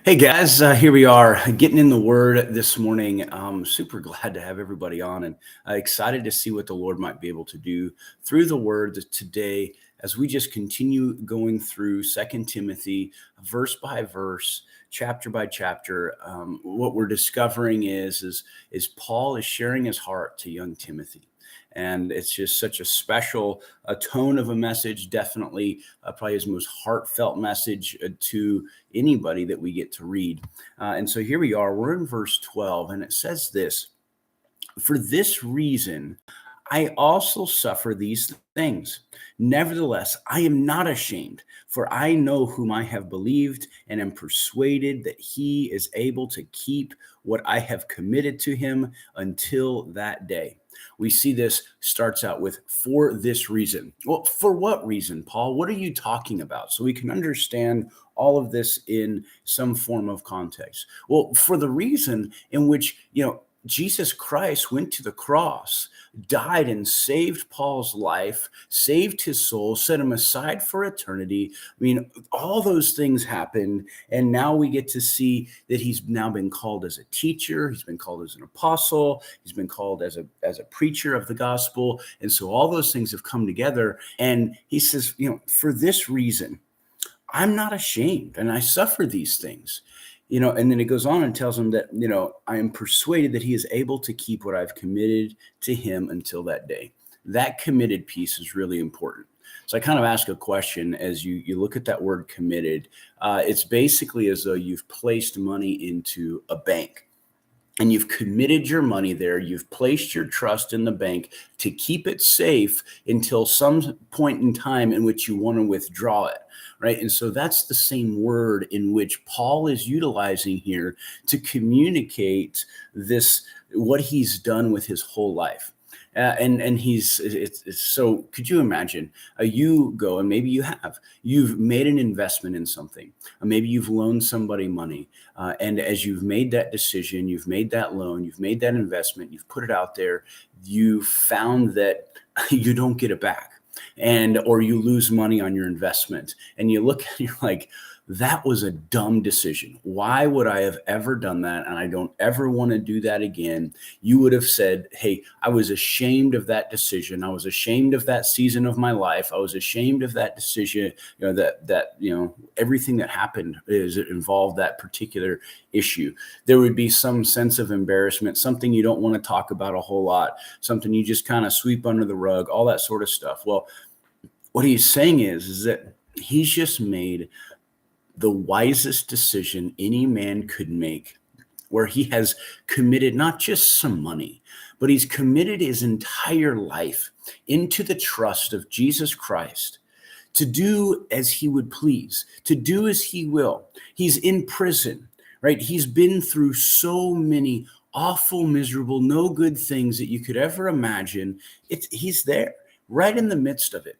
Hey guys, here we are getting in the Word this morning. I'm super glad to have everybody on and excited to see what the Lord might be able to do through the Word today as we just continue going through Second Timothy, verse by verse, chapter by chapter. What we're discovering is Paul is sharing his heart to young Timothy. And it's just such a special tone of a message, definitely probably his most heartfelt message to anybody that we get to read. And so here we are, we're in verse 12, and it says this: For this reason, I also suffer these things. Nevertheless, I am not ashamed, for I know whom I have believed and am persuaded that he is able to keep what I have committed to him until that day. We see this starts out with for this reason. Well, for what reason, Paul? What are you talking about? So we can understand all of this in some form of context. Well, for the reason in which, Jesus Christ went to the cross, died and saved Paul's life, saved his soul, set him aside for eternity. I mean, all those things happened. And now we get to see that he's now been called as a teacher. He's been called as an apostle. He's been called as a preacher of the gospel. And so all those things have come together. And he says, for this reason, I'm not ashamed and I suffer these things. And then it goes on and tells him that, I am persuaded that he is able to keep what I've committed to him until that day. That committed piece is really important. So I kind of ask a question as you look at that word committed. It's basically as though you've placed money into a bank. And you've committed your money there. You've placed your trust in the bank to keep it safe until some point in time in which you want to withdraw it, right? And so that's the same word in which Paul is utilizing here to communicate this, what he's done with his whole life. And it's so could you imagine you go and maybe you've made an investment in something, maybe you've loaned somebody money, and as you've made that decision, you've made that loan, you've made that investment, you've put it out there, you found that you don't get it back, or you lose money on your investment, and you look and you're like, that was a dumb decision. Why would I have ever done that? And I don't ever want to do that again. You would have said, hey, I was ashamed of that decision. I was ashamed of that season of my life. I was ashamed of that decision, everything that happened is it involved that particular issue. There would be some sense of embarrassment, something you don't want to talk about a whole lot, something you just kind of sweep under the rug, all that sort of stuff. Well, what he's saying is that he's just made the wisest decision any man could make, where he has committed not just some money, but he's committed his entire life into the trust of Jesus Christ to do as he would please, to do as he will. He's in prison, right? He's been through so many awful, miserable, no good things that you could ever imagine. He's there right in the midst of it.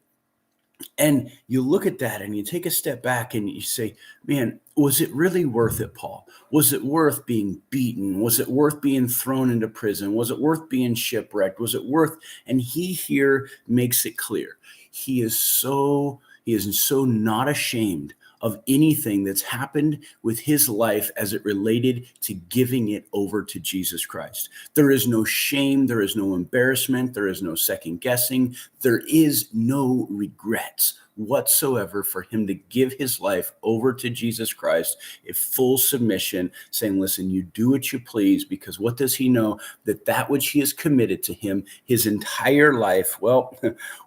And you look at that and you take a step back and you say, man, was it really worth it, Paul? Was it worth being beaten? Was it worth being thrown into prison? Was it worth being shipwrecked? Was it worth? And he here makes it clear. He is so not ashamed of anything that's happened with his life as it related to giving it over to Jesus Christ. There is no shame. There is no embarrassment. There is no second guessing. There is no regrets whatsoever for him to give his life over to Jesus Christ in full submission, saying, listen, you do what you please, because what does he know? That which he has committed to him his entire life,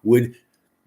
would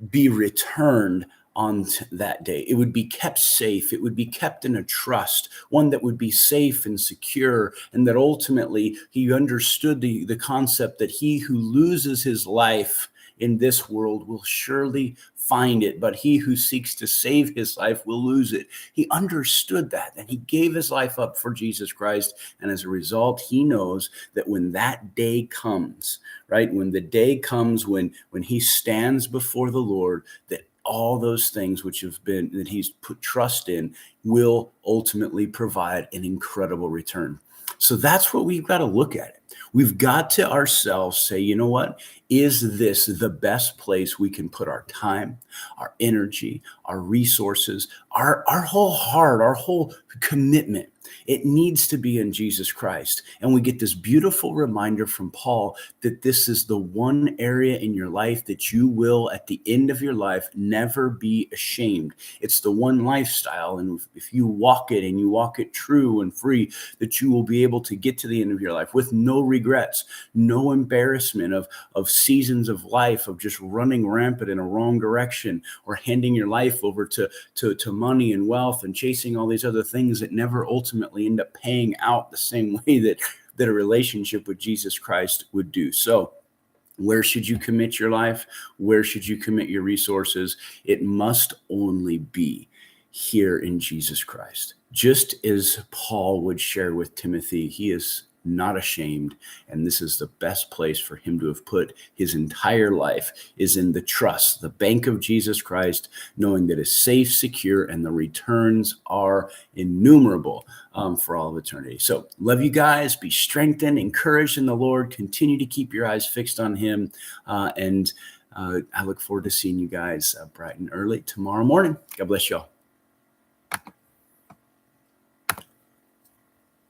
be returned on that day. It would be kept safe. It would be kept in a trust, one that would be safe and secure, and that ultimately he understood the concept that he who loses his life in this world will surely find it, but he who seeks to save his life will lose it. He understood that, and he gave his life up for Jesus Christ. And as a result, he knows that when that day comes, right, when the day comes when he stands before the Lord, that all those things that he's put trust in will ultimately provide an incredible return. So that's what we've got to look at it. We've got to ourselves say, you know what? is this the best place we can put our time, our energy, our resources, our whole heart, our whole commitment? It needs to be in Jesus Christ. And we get this beautiful reminder from Paul that this is the one area in your life that you will, at the end of your life, never be ashamed. It's the one lifestyle. And if you walk it and you walk it true and free, that you will be able to get to the end of your life with no regrets, no embarrassment of seasons of life of just running rampant in a wrong direction, or handing your life over to money and wealth and chasing all these other things that never ultimately end up paying out the same way that a relationship with Jesus Christ would do. So where should you commit your life? Where should you commit your resources? It must only be here in Jesus Christ. Just as Paul would share with Timothy, he is not ashamed. And this is the best place for him to have put his entire life, is in the trust, the bank of Jesus Christ, knowing that it's safe, secure, and the returns are innumerable for all of eternity. So love you guys. Be strengthened, encouraged in the Lord. Continue to keep your eyes fixed on him. And I look forward to seeing you guys bright and early tomorrow morning. God bless y'all.